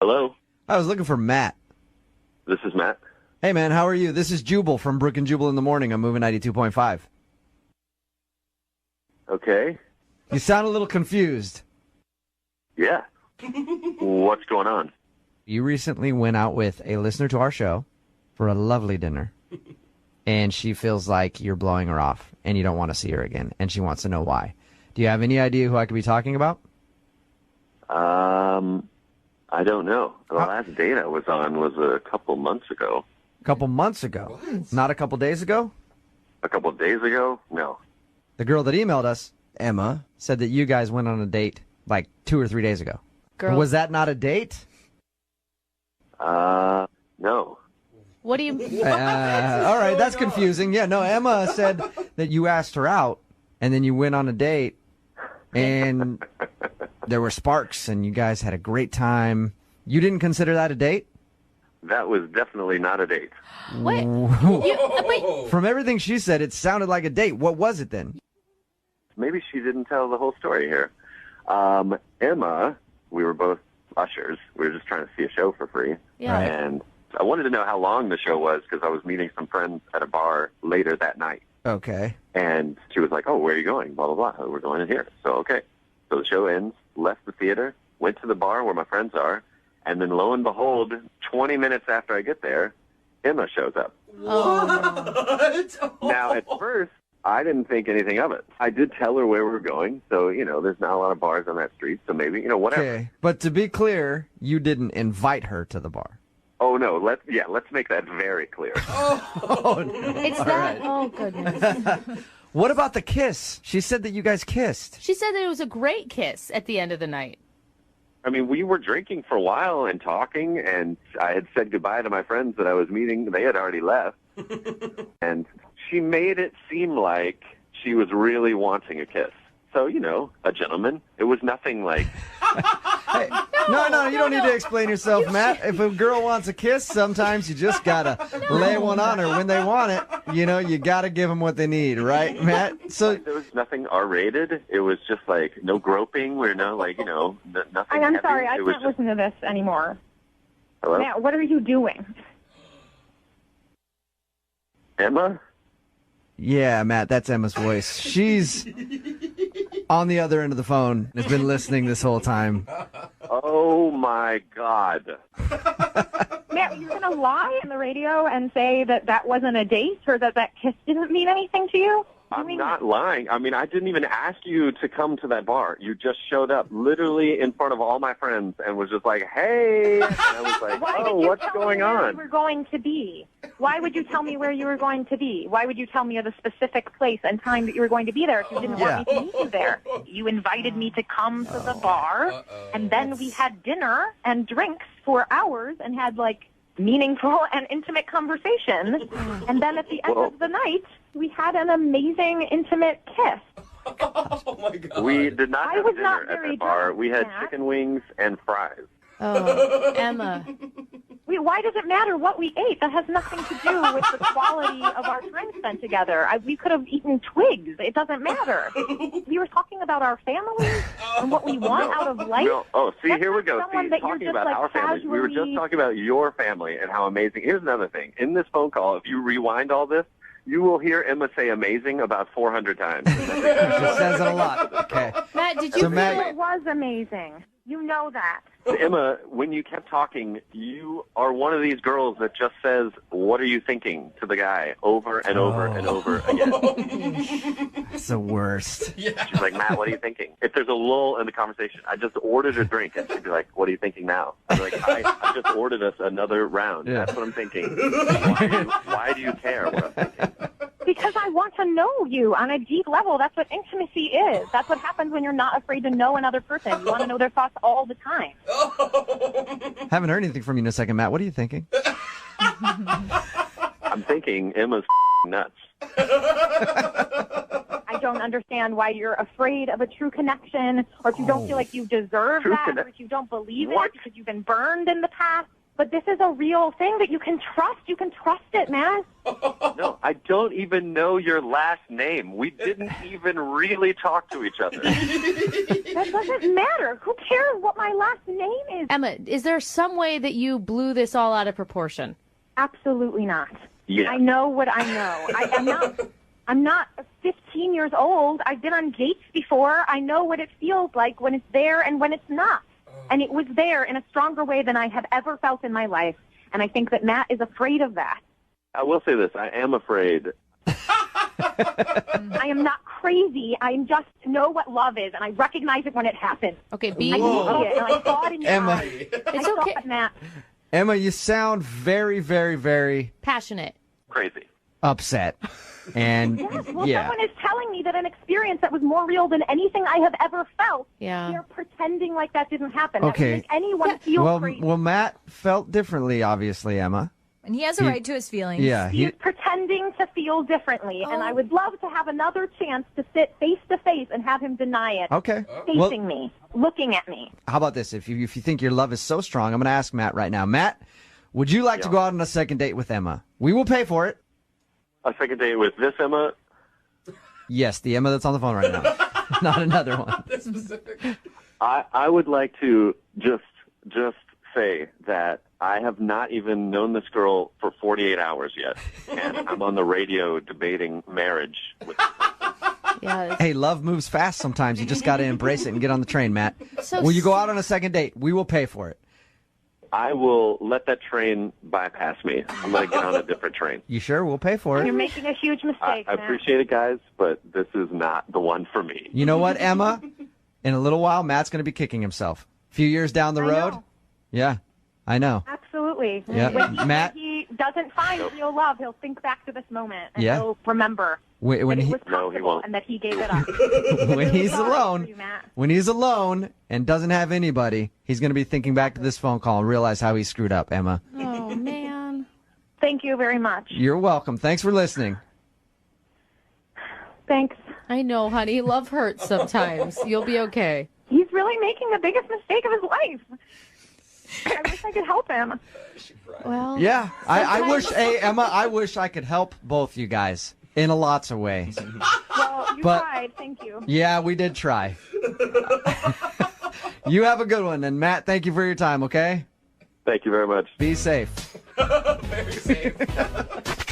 Hello, I was looking for Matt. this is Matt. Hey, man, how are you? This is Jubal from Brook and Jubal in the Morning. I'm moving 92.5. Okay. You sound a little confused. Yeah. What's going on? You recently went out with a listener to our show for a lovely dinner, and she feels like you're blowing her off, and you don't want to see her again, and she wants to know why. Do you have any idea who I could be talking about? I don't know. The last date I was on was a couple months ago. A couple months ago. What? Not a couple days ago? A couple days ago? No. The girl that emailed us, Emma, said that you guys went on a date like 2 or 3 days ago. Girl. Was that not a date? No. What do you... All right, that's confusing. Yeah, no, Emma said that you asked her out, and then you went on a date, and there were sparks, and you guys had a great time. You didn't consider that a date? That was definitely not a date. Wait. Wait. From everything she said, it sounded like a date. What was it then? Maybe she didn't tell the whole story here. Emma, we were both ushers. We were just trying to see a show for free. Yeah. Right. And I wanted to know how long the show was because I was meeting some friends at a bar later that night. Okay. And she was like, oh, where are you going? Blah, blah, blah. We're going in here. So, okay. So the show ends, left the theater, went to the bar where my friends are, and then lo and behold, 20 minutes after I get there, Emma shows up. Oh. Now, at first, I didn't think anything of it. I did tell her where we were going, so, there's not a lot of bars on that street, so maybe, whatever. Okay. But to be clear, you didn't invite her to the bar. Oh, no, let's make that very clear. Oh, no. It's that... Oh, goodness. What about the kiss? She said that you guys kissed. She said that it was a great kiss at the end of the night. I mean, we were drinking for a while and talking, and I had said goodbye to my friends that I was meeting. They had already left. And she made it seem like she was really wanting a kiss. So, a gentleman. It was nothing like... Hey, no, you don't need to explain yourself, Matt. If a girl wants a kiss, sometimes you just gotta lay one on her when they want it. You gotta give them what they need, right, Matt? So there was nothing R-rated. It was just like no groping or no, nothing I'm heavy. sorry, I It was can't listen to this anymore. Hello? Matt, what are you doing? Emma? yeah, Matt, that's Emma's voice. She's on the other end of the phone. Has been listening this whole time. Oh, my God. Matt, you're going to lie on the radio and say that that wasn't a date or that that kiss didn't mean anything to you? I'm not lying. I mean, I didn't even ask you to come to that bar. You just showed up literally in front of all my friends and was just like, hey. And I was like, Why oh, did you what's tell going me where on? you were going to be? Why would you tell me where you were going to be? Why would you tell me of the specific place and time that you were going to be there if you didn't want me to meet you there? You invited me to come to the bar, and then we had dinner and drinks for hours and had, meaningful and intimate conversation. And then at the end of the night, we had an amazing, intimate kiss. Oh, my God. We did not I have was dinner not at very that bar. drunk, We had Matt. chicken wings and fries. Oh, Emma. Why does it matter what we ate? That has nothing to do with the quality of our time spent together. We could have eaten twigs. It doesn't matter. We were talking about our families and what we want out of life. No. Oh, see, That's here we not go. someone See, that you're talking just, about our families. We were just casually- talking about your family and how amazing. Here's another thing. In this phone call, if you rewind all this, you will hear Emma say amazing about 400 times. She says it a lot. Okay. Matt, did So, you... Matt- It was amazing. You know that. Emma, when you kept talking, you are one of these girls that just says, what are you thinking, to the guy over and over and over again. It's the worst. She's like, Matt, what are you thinking? If there's a lull in the conversation, I just ordered a drink, and she'd be like, what are you thinking now? I'd be like, I just ordered us another round. Yeah. That's what I'm thinking. Why do you care what I'm thinking? Because I want to know you on a deep level. That's what intimacy is. That's what happens when you're not afraid to know another person. You want to know their thoughts all the time. Haven't heard anything from you in a second, Matt. What are you thinking? I'm thinking Emma's nuts. I don't understand why you're afraid of a true connection, or if you don't feel like you deserve True that, conne- or if you don't believe What? it because you've been burned in the past. But this is a real thing that you can trust. You can trust it, man. No, I don't even know your last name. We didn't even really talk to each other. That doesn't matter. Who cares what my last name is? Emma, is there some way that you blew this all out of proportion? Absolutely not. Yeah. I know what I know. I'm not 15 years old. I've been on dates before. I know what it feels like when it's there and when it's not. And it was there in a stronger way than I have ever felt in my life. And I think that Matt is afraid of that. I will say this. I am afraid. I am not crazy. I just know what love is, and I recognize it when it happens. Okay, I can see it, and I saw it in your Emma. eyes. It's I saw okay. it, Matt. Emma, you sound very, very, very Passionate. Crazy. upset. And Yes, well, yeah. someone is telling me that an experience that was more real than anything I have ever felt. Yeah. They're pretending like that didn't happen. Okay. That would make anyone feel Well, crazy. well, Matt felt differently, obviously, Emma. And he has a right to his feelings. Yeah. He's pretending to feel differently, and I would love to have another chance to sit face to face and have him deny it. Okay. Facing me, looking at me. How about this? If you think your love is so strong, I'm going to ask Matt right now. Matt, would you like to go out on a second date with Emma? We will pay for it. A second date with this Emma? Yes, the Emma that's on the phone right now. Not another one. That's specific. I would like to just say that I have not even known this girl for 48 hours yet, and I'm on the radio debating marriage with Yeah. Hey, love moves fast sometimes. You just got to embrace it and get on the train, Matt. So Will you go out on a second date? We will pay for it. I will let that train bypass me. I'm going to get on a different train. You sure? We'll pay for You're it. making a huge I mistake, Matt. appreciate it, guys, but this is not the one for me. You know what, Emma? In a little while, Matt's going to be kicking himself. A few years down the I road. know. Yeah, I know. Absolutely. Yeah. When Matt? he doesn't find real love, he'll think back to this moment and Yeah. he'll remember When that he it was No, he possible won't. and that he gave it up. when he's Sorry for alone, you, Matt. when he's alone and doesn't have anybody, he's going to be thinking back to this phone call and realize how he screwed up, Emma. Oh, man. Thank you very much. You're welcome. Thanks for listening. Thanks. I know, honey. Love hurts sometimes. You'll be okay. He's really making the biggest mistake of his life. I wish I could help him. Well, Yeah, I wish, sometimes- hey, Emma, I wish I could help both you guys in lots of ways. Well, you But- tried. Thank you. Yeah, we did try. You have a good one. And Matt, thank you for your time, okay? Thank you very much. Be safe. Very safe.